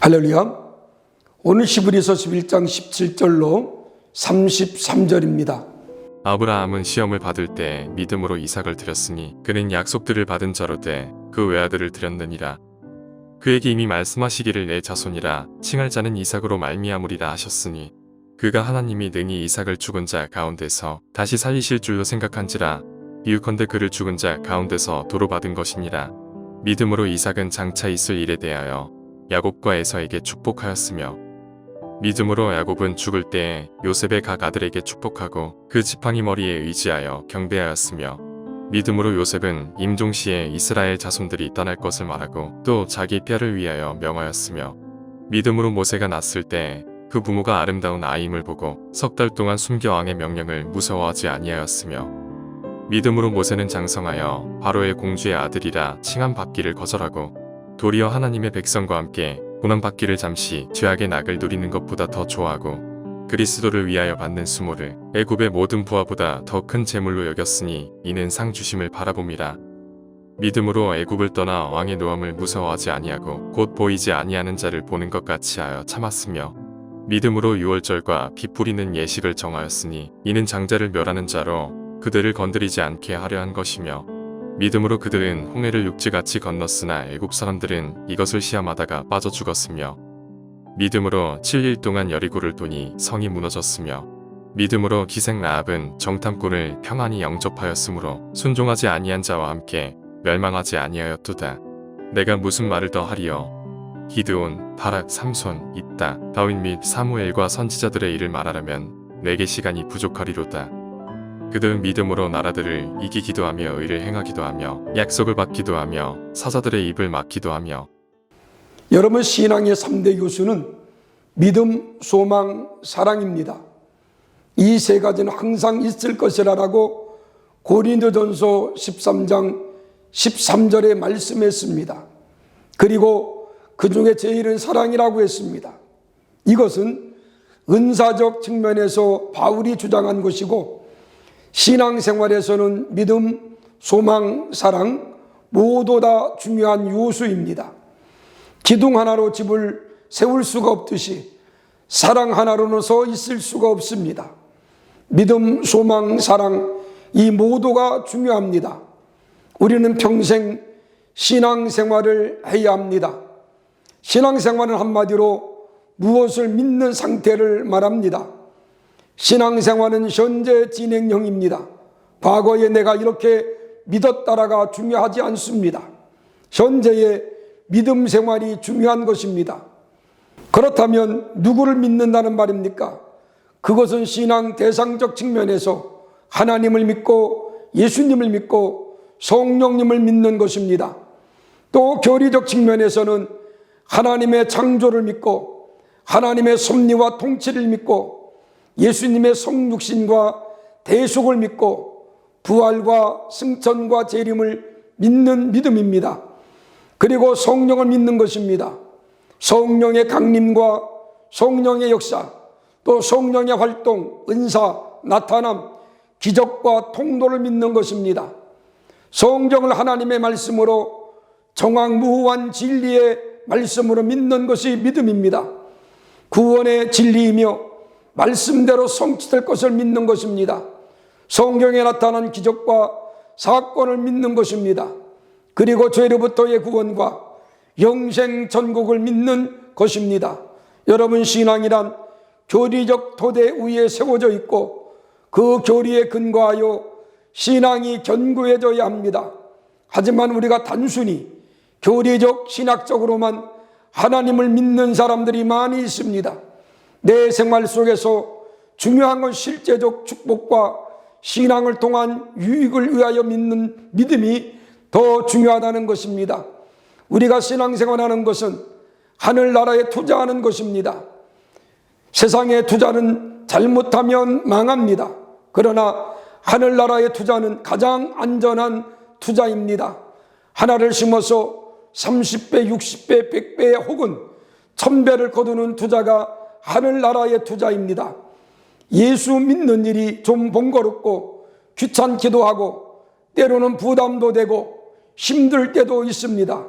할렐루야. 오늘 히브리서 11장 17절로 33절입니다. 아브라함은 시험을 받을 때 믿음으로 이삭을 드렸으니 그는 약속들을 받은 자로 돼 그 외아들을 드렸느니라. 그에게 이미 말씀하시기를 내 자손이라 칭할 자는 이삭으로 말미암으리라 하셨으니 그가 하나님이 능히 이삭을 죽은 자 가운데서 다시 살리실 줄로 생각한지라. 비유컨대 그를 죽은 자 가운데서 도로 받은 것이니라. 믿음으로 이삭은 장차 있을 일에 대하여 야곱과 에서에게 축복하였으며 믿음으로 야곱은 죽을 때에 요셉의 각 아들에게 축복하고 그 지팡이 머리에 의지하여 경배하였으며 믿음으로 요셉은 임종시에 이스라엘 자손들이 떠날 것을 말하고 또 자기 뼈를 위하여 명하였으며 믿음으로 모세가 낳았을 때 그 부모가 아름다운 아임을 보고 석 달 동안 숨겨 왕의 명령을 무서워하지 아니하였으며 믿음으로 모세는 장성하여 바로의 공주의 아들이라 칭함 받기를 거절하고 도리어 하나님의 백성과 함께 고난받기를 잠시 죄악의 낙을 누리는 것보다 더 좋아하고 그리스도를 위하여 받는 수모를 애굽의 모든 부하보다 더 큰 재물로 여겼으니 이는 상 주심을 바라봄이라. 믿음으로 애굽을 떠나 왕의 노함을 무서워하지 아니하고 곧 보이지 아니하는 자를 보는 것 같이 하여 참았으며 믿음으로 유월절과 비 뿌리는 예식을 정하였으니 이는 장자를 멸하는 자로 그들을 건드리지 않게 하려 한 것이며 믿음으로 그들은 홍해를 육지같이 건넜으나 애굽 사람들은 이것을 시험하다가 빠져 죽었으며 믿음으로 7일 동안 여리고를 도니 성이 무너졌으며 믿음으로 기생 라합은 정탐꾼을 평안히 영접하였으므로 순종하지 아니한 자와 함께 멸망하지 아니하였도다. 내가 무슨 말을 더 하리요. 기드온, 바락, 삼손, 입다, 다윗 및 사무엘과 선지자들의 일을 말하려면 내게 시간이 부족하리로다. 그들은 믿음으로 나라들을 이기기도 하며 의를 행하기도 하며 약속을 받기도 하며 사자들의 입을 막기도 하며. 여러분, 신앙의 3대 요소는 믿음, 소망, 사랑입니다. 이 세 가지는 항상 있을 것이라고 고린도전서 13장 13절에 말씀했습니다. 그리고 그 중에 제일은 사랑이라고 했습니다. 이것은 은사적 측면에서 바울이 주장한 것이고 신앙생활에서는 믿음, 소망, 사랑 모두 다 중요한 요소입니다. 기둥 하나로 집을 세울 수가 없듯이 사랑 하나로는 서 있을 수가 없습니다. 믿음, 소망, 사랑 이 모두가 중요합니다. 우리는 평생 신앙생활을 해야 합니다. 신앙생활은 한마디로 무엇을 믿는 상태를 말합니다. 신앙생활은 현재 진행형입니다. 과거에 내가 이렇게 믿었다라가 중요하지 않습니다. 현재의 믿음 생활이 중요한 것입니다. 그렇다면 누구를 믿는다는 말입니까? 그것은 신앙 대상적 측면에서 하나님을 믿고 예수님을 믿고 성령님을 믿는 것입니다. 또 교리적 측면에서는 하나님의 창조를 믿고 하나님의 섭리와 통치를 믿고 예수님의 성육신과 대속을 믿고 부활과 승천과 재림을 믿는 믿음입니다. 그리고 성령을 믿는 것입니다. 성령의 강림과 성령의 역사, 또 성령의 활동, 은사, 나타남, 기적과 통도를 믿는 것입니다. 성경을 하나님의 말씀으로 정확무후한 진리의 말씀으로 믿는 것이 믿음입니다. 구원의 진리이며 말씀대로 성취될 것을 믿는 것입니다. 성경에 나타난 기적과 사건을 믿는 것입니다. 그리고 죄로부터의 구원과 영생 천국을 믿는 것입니다. 여러분, 신앙이란 교리적 토대 위에 세워져 있고 그 교리에 근거하여 신앙이 견고해져야 합니다. 하지만 우리가 단순히 교리적 신학적으로만 하나님을 믿는 사람들이 많이 있습니다. 내 생활 속에서 중요한 건 실제적 축복과 신앙을 통한 유익을 위하여 믿는 믿음이 더 중요하다는 것입니다. 우리가 신앙생활하는 것은 하늘나라에 투자하는 것입니다. 세상에 투자는 잘못하면 망합니다. 그러나 하늘나라의 투자는 가장 안전한 투자입니다. 하나를 심어서 30배, 60배, 100배 혹은 1000배를 거두는 투자가 하늘나라의 투자입니다. 예수 믿는 일이 좀 번거롭고 귀찮기도 하고 때로는 부담도 되고 힘들 때도 있습니다.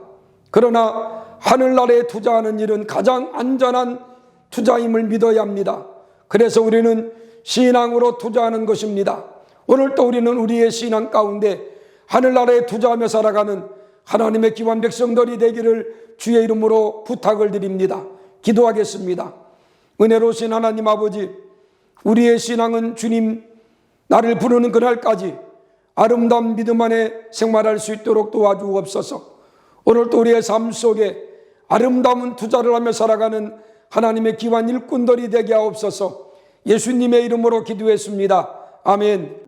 그러나 하늘나라에 투자하는 일은 가장 안전한 투자임을 믿어야 합니다. 그래서 우리는 신앙으로 투자하는 것입니다. 오늘 또 우리는 우리의 신앙 가운데 하늘나라에 투자하며 살아가는 하나님의 귀한 백성들이 되기를 주의 이름으로 부탁을 드립니다. 기도하겠습니다. 은혜로우신 하나님 아버지, 우리의 신앙은 주님 나를 부르는 그날까지 아름다운 믿음 안에 생활할 수 있도록 도와주옵소서. 오늘도 우리의 삶 속에 아름다운 투자를 하며 살아가는 하나님의 귀한 일꾼들이 되게 하옵소서. 예수님의 이름으로 기도했습니다. 아멘.